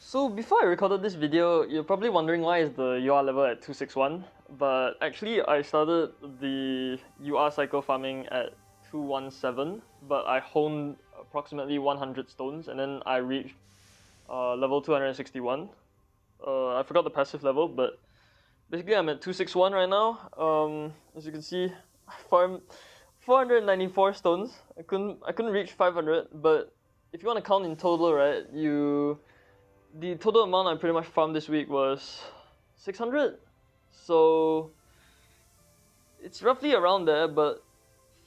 So before I recorded this video, you're probably wondering why is the UR level at 261, but actually I started the UR cycle farming at 217, but I honed approximately 100 stones and then I reached level 261. I forgot the passive level, but basically I'm at 261 right now. As you can see, I farmed 494 stones. I couldn't reach 500, but if you want to count in total, right, the total amount I pretty much farmed this week was 600. So it's roughly around there, but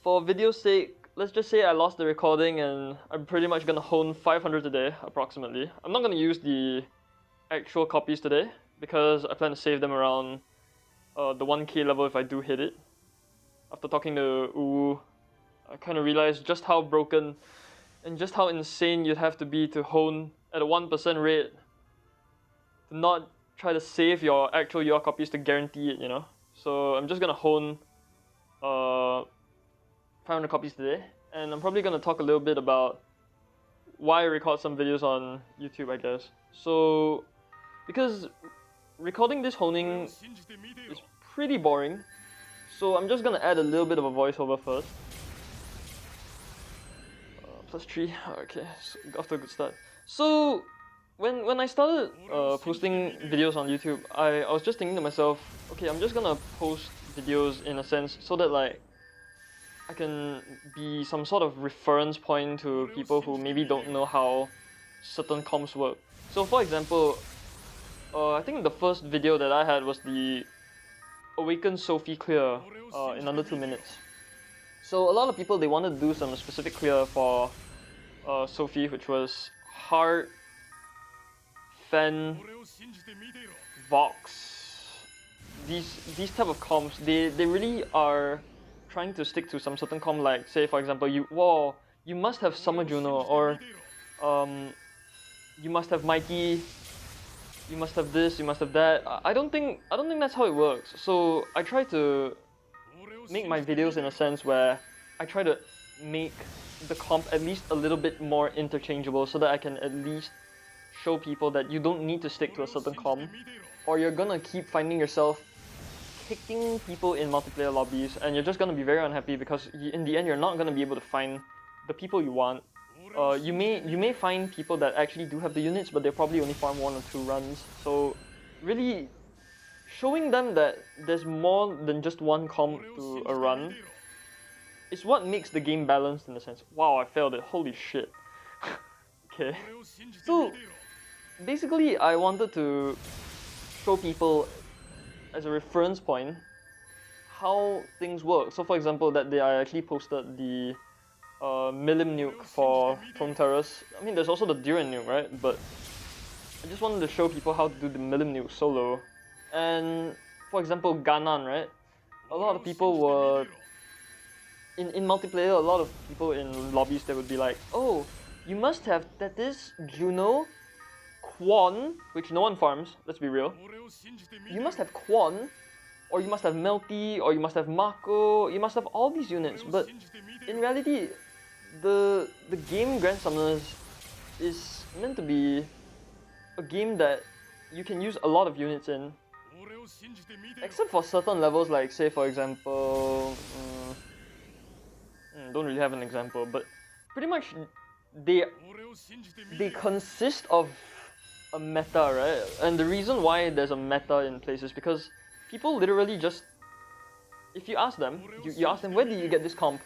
for video's sake, let's just say I lost the recording and I'm pretty much gonna hone 500 today, approximately. I'm not gonna use the actual copies today because I plan to save them around the 1k level if I do hit it. After talking to Uwu, I kind of realized just how broken and just how insane you'd have to be to hone at a 1% rate to not try to save your actual UR copies to guarantee it, you know? So I'm just gonna hone 500 copies today, and I'm probably gonna talk a little bit about why I record some videos on YouTube, I guess. So, because recording this honing is pretty boring, so I'm just gonna add a little bit of a voiceover first. +3, okay, so off to a good start. So, when I started posting videos on YouTube, I was just thinking to myself, okay, I'm just gonna post videos in a sense so that like I can be some sort of reference point to people who maybe don't know how certain comps work. So for example, I think the first video that I had was the Awaken Sophie clear in under 2 minutes. So a lot of people, they wanted to do some specific clear for Sophie, which was Heart, Fen, Vox. These type of comps, they really are trying to stick to some certain comp, like say for example, you must have Summer Juno, or you must have Mikey, you must have this, you must have that. I don't think that's how it works. So I try to make my videos in a sense where I try to make the comp at least a little bit more interchangeable so that I can at least show people that you don't need to stick to a certain comp, or you're gonna keep finding yourself kicking people in multiplayer lobbies and you're just gonna be very unhappy because in the end you're not gonna be able to find the people you want. You may find people that actually do have the units, but they probably only farm 1 or 2 runs. So really showing them that there's more than just one comp to a run is what makes the game balanced in a sense. Wow, I failed it. Holy shit. Okay. So basically I wanted to show people as a reference point how things work. So for example, that day I actually posted the Millim nuke for Throne Terrace. I mean, there's also the Duran nuke, right? But I just wanted to show people how to do the Millim nuke solo. And for example, Ganon, right? A lot of people were in multiplayer. A lot of people in lobbies, they would be like, "Oh, you must have Thetis, Juno, Quan, which no one farms. Let's be real. You must have Quan, or you must have Melty, or you must have Mako. You must have all these units." But in reality, the game Grand Summoners is meant to be a game that you can use a lot of units in, except for certain levels, like say for example, don't really have an example, but pretty much they consist of a meta, right? And the reason why there's a meta in place is because people literally just, if you ask them, you ask them, where did you get this comp?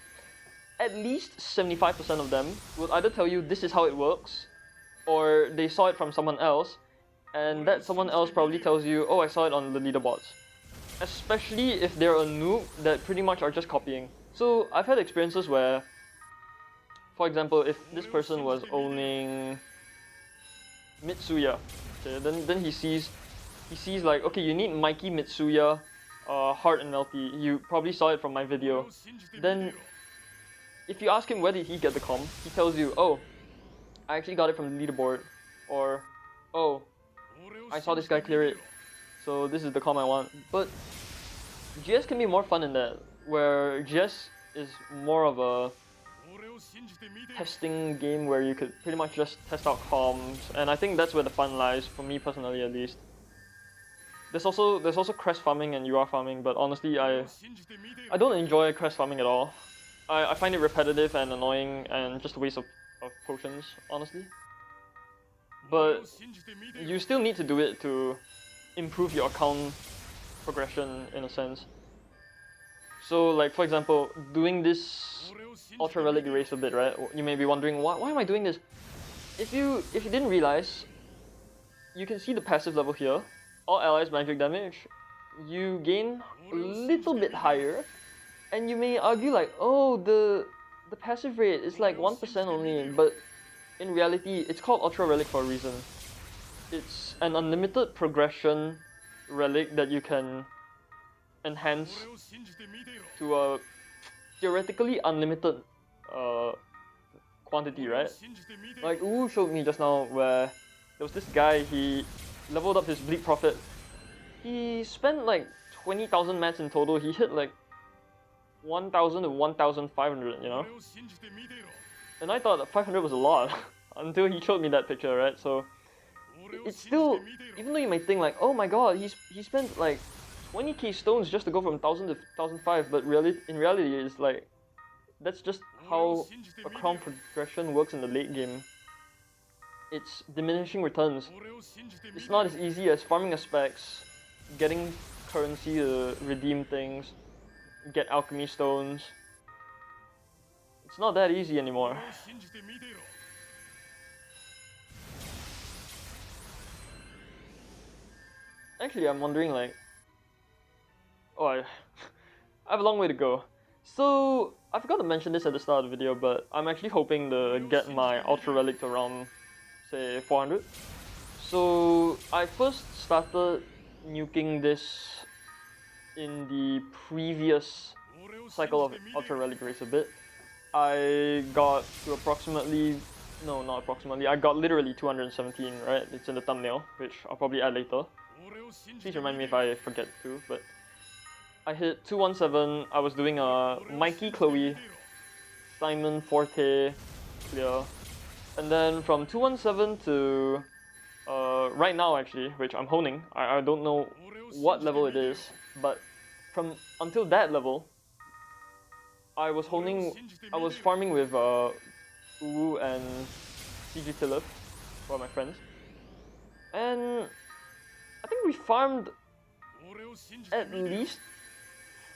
At least 75% of them will either tell you this is how it works, or they saw it from someone else, and that someone else probably tells you, oh, I saw it on the leaderboards. Especially if they're a noob that pretty much are just copying. So I've had experiences where, for example, if this person was owning Mitsuya, okay, then he sees like, okay, you need Mikey, Mitsuya, Heart and Melty. You probably saw it from my video. Then if you ask him where did he get the comp, he tells you, oh, I actually got it from the leaderboard, or oh, I saw this guy clear it, so this is the comp I want. But GS can be more fun in that, where GS is more of a testing game where you could pretty much just test out comms, and I think that's where the fun lies, for me personally at least. There's also crest farming and UR farming, but honestly I don't enjoy crest farming at all. I find it repetitive and annoying and just a waste of potions, honestly. But you still need to do it to improve your account progression in a sense. So like for example, doing this Ultra Relic Erase a bit, right? You may be wondering, why am I doing this? If you didn't realize, you can see the passive level here. All allies magic damage. You gain a little bit higher, and you may argue like, oh, the passive rate is like 1% only, but in reality, it's called Ultra Relic for a reason. It's an unlimited progression relic that you can enhance to a theoretically unlimited quantity, right? Like Wu showed me just now where there was this guy, he leveled up his Bleed Prophet. He spent like 20,000 mats in total, he hit like 1,000 to 1,500, you know? And I thought that 500 was a lot until he showed me that picture, right? So it's still, even though you might think like, oh my god, he spent like 20k stones just to go from 1,000 to 1,005, but really, in reality, it's like, that's just how a crown progression works in the late game. It's diminishing returns. It's not as easy as farming aspects, getting currency to redeem things, get alchemy stones. It's not that easy anymore. Actually, I'm wondering like, oh, I have a long way to go. So, I forgot to mention this at the start of the video, but I'm actually hoping to get my Ultra Relic to around, say, 400. So, I first started nuking this in the previous cycle of Ultra Relic Race a bit. I got to approximately, no, not approximately, I got literally 217, right? It's in the thumbnail, which I'll probably add later. Please remind me if I forget to, but I hit 217, I was doing a Mikey Chloe, Simon Forte clear, and then from 217 to right now actually, which I'm honing, I don't know what level it is, but from until that level, I was farming with Uwu and CG Tillif, who are my friends, and I think we farmed at least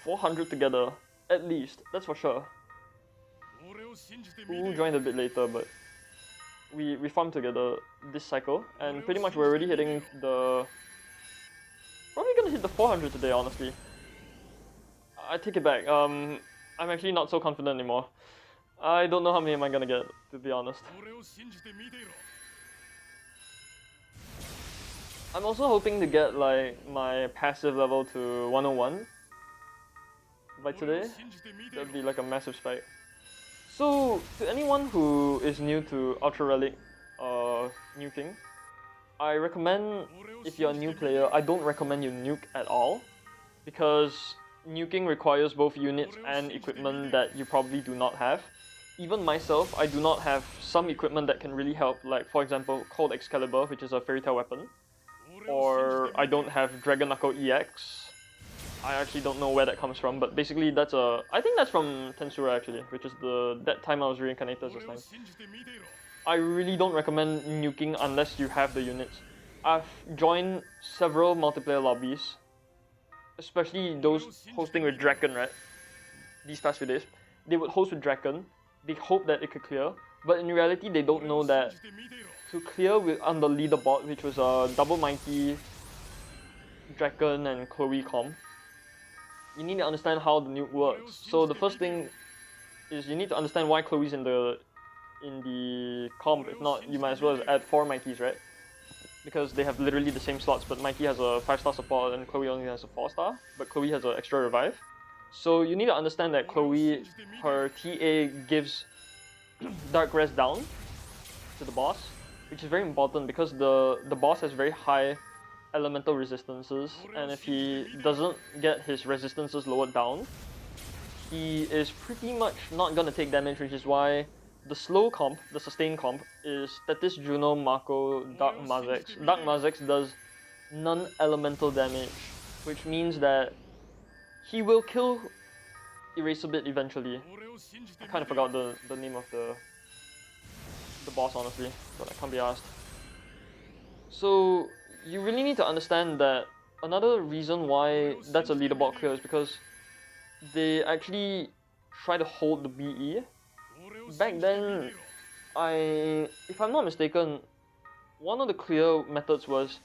400 together, at least, that's for sure. Uwu joined a bit later, but we farmed together this cycle, and pretty much we're already hitting the... Probably gonna hit the 400 today, honestly. I take it back, I'm actually not so confident anymore. I don't know how many am I gonna get, to be honest. I'm also hoping to get like my passive level to 101 by today. That'd be like a massive spike. So, to anyone who is new to Ultra Relic nuking, I recommend, if you're a new player, I don't recommend you nuke at all, because nuking requires both units and equipment that you probably do not have. Even myself, I do not have some equipment that can really help, like for example, Cold Excalibur, which is a fairy tale weapon, or I don't have Dragon Knuckle EX. I actually don't know where that comes from, but basically that's I think that's from Tensura actually, which is that time I was reincarnated this time. I really don't recommend nuking unless you have the units. I've joined several multiplayer lobbies, especially those hosting with Draken, right? These past few days. They would host with Draken, they hope that it could clear, but in reality they don't know that to clear on the leaderboard, which was a double Mighty, Draken and Chloe comp, you need to understand how the nuke works. So the first thing is you need to understand why Chloe's in the comp. If not, you might as well add 4 Mighties, right? Because they have literally the same slots, but Mikey has a 5-star support and Chloe only has a 4-star, but Chloe has an extra revive. So you need to understand that Chloe, her TA gives Dark Rest down to the boss, which is very important because the boss has very high elemental resistances, and if he doesn't get his resistances lowered down, he is pretty much not gonna take damage, which is why the slow comp, the sustain comp, is Thetis, Juno, Mako, Dark Mazex. Dark Mazex does non-elemental damage, which means that he will kill Eraserbit eventually. I kind of forgot the name of the boss, honestly, but I can't be asked. So you really need to understand that another reason why that's a leaderboard clear is because they actually try to hold the BE. Back then, if I'm not mistaken, one of the clear methods was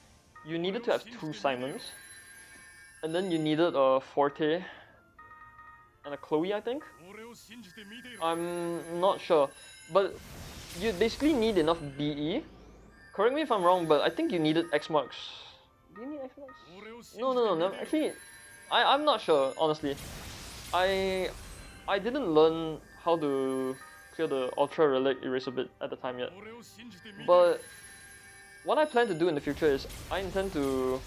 you needed to have 2 Simons, and then you needed a Forte and a Chloe, I think? I'm not sure, but you basically need enough BE. Correct me if I'm wrong, but I think you needed X marks. Do you need X marks? No. Actually, I'm not sure, honestly. I didn't learn how to clear the Ultra Relic Eraserbit at the time yet. But what I plan to do in the future is I intend to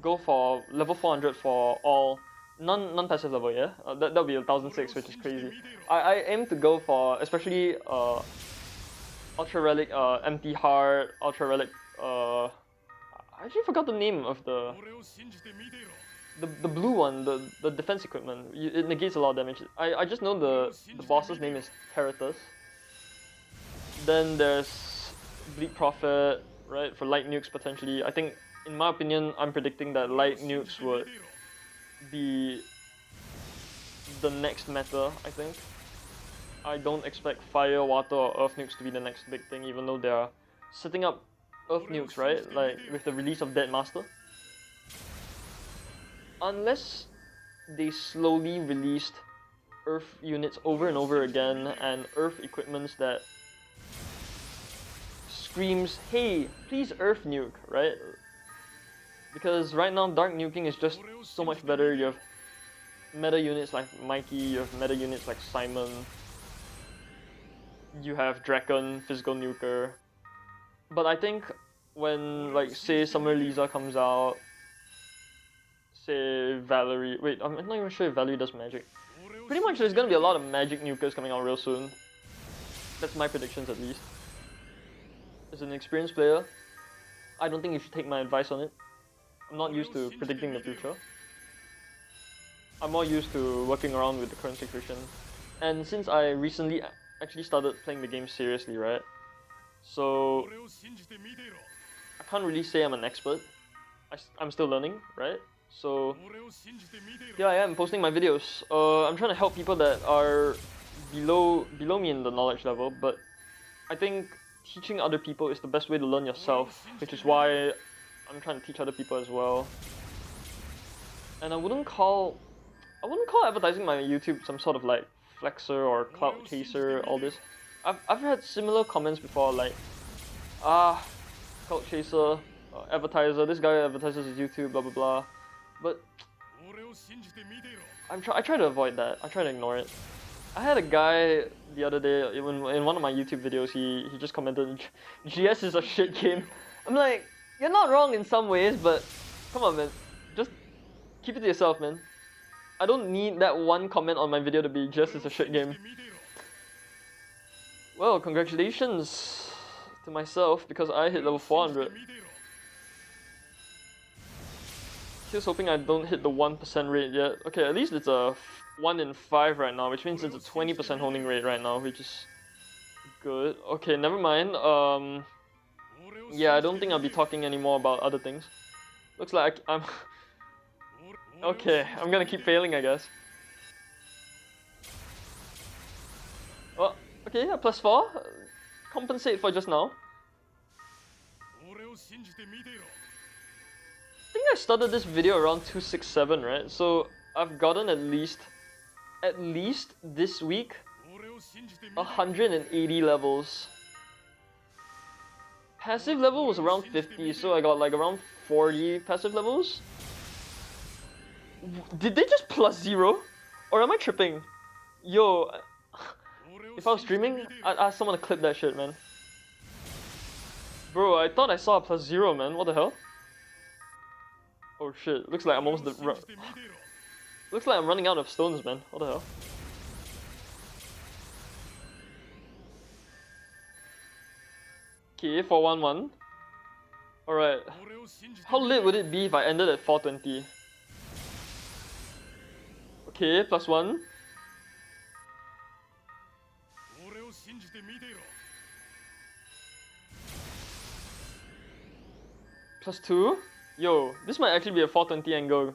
go for level 400 for all non-passive level, yeah? That'll be 1006, which is crazy. I aim to go for especially Ultra Relic Empty Heart, Ultra Relic I actually forgot the name of the blue one, the defense equipment. It negates a lot of damage. I just know the boss's name is Territus. Then there's Bleak Prophet, right, for light nukes potentially. I think, in my opinion, I'm predicting that light nukes would be the next meta, I think. I don't expect fire, water, or earth nukes to be the next big thing, even though they're setting up earth nukes, right? Like with the release of Dead Master. Unless they slowly released earth units over and over again and earth equipments that screams, hey, please earth nuke, right? Because right now dark nuking is just so much better. You have meta units like Mikey, you have meta units like Simon, you have Draken, physical nuker. But I think when, like, say Summer Lisa comes out, say Valerie, wait, I'm not even sure if Valerie does magic. Pretty much there's gonna be a lot of magic nukers coming out real soon. That's my predictions at least. As an experienced player, I don't think you should take my advice on it. I'm not used to predicting the future. I'm more used to working around with the current situation. And since I recently actually started playing the game seriously, right? So I can't really say I'm an expert. I'm still learning, right? So here I am posting my videos. I'm trying to help people that are below me in the knowledge level, but I think teaching other people is the best way to learn yourself, which is why I'm trying to teach other people as well. And I wouldn't call advertising my YouTube some sort of like flexer or clout chaser, all this. I've had similar comments before, like, clout chaser, advertiser, this guy advertises his YouTube, blah blah blah. But I try to avoid that. I try to ignore it. I had a guy the other day, in one of my YouTube videos, he just commented, GS is a shit game. I'm like, you're not wrong in some ways, but come on, man. Just keep it to yourself, man. I don't need that one comment on my video to be GS is a shit game. Well, congratulations to myself because I hit level 400. Just hoping I don't hit the 1% rate yet. Okay, at least it's a 1 in 5 right now, which means it's a 20% holding rate right now, which is good. Okay, never mind. Yeah, I don't think I'll be talking anymore about other things. Looks like I'm... Okay, I'm gonna keep failing, I guess. Well, okay, yeah, +4. Compensate for just now. I think I started this video around 267, right? So I've gotten at least this week 180 levels. Passive level was around 50, so I got like around 40 passive levels. Did they just +0? Or am I tripping? Yo, if I was streaming, I'd ask someone to clip that shit, man. Bro, I thought I saw a +0, man. What the hell? Oh shit, looks like I'm almost Looks like I'm running out of stones, man. What the hell? Okay, 411. Alright. How late would it be if I ended at 420? Okay, +1. +2. Yo, this might actually be a 420 angle.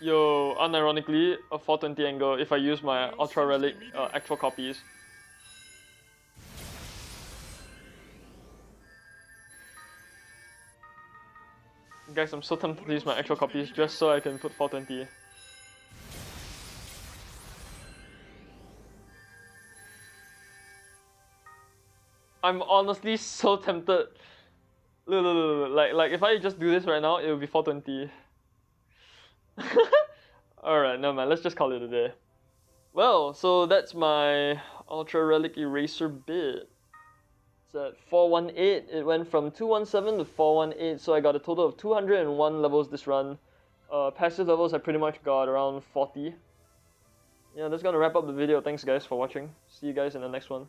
Yo, unironically, a 420 angle if I use my Ultra Relic actual copies. Guys, I'm so tempted to use my actual copies just so I can put 420. I'm honestly so tempted. Look. Like if I just do this right now, it will be 420. Alright, no man, let's just call it a day. Well, so that's my Ultra Relic Eraser bit. It's at 418. It went from 217 to 418, so I got a total of 201 levels this run. Passive levels I pretty much got around 40. Yeah, that's gonna wrap up the video. Thanks guys for watching. See you guys in the next one.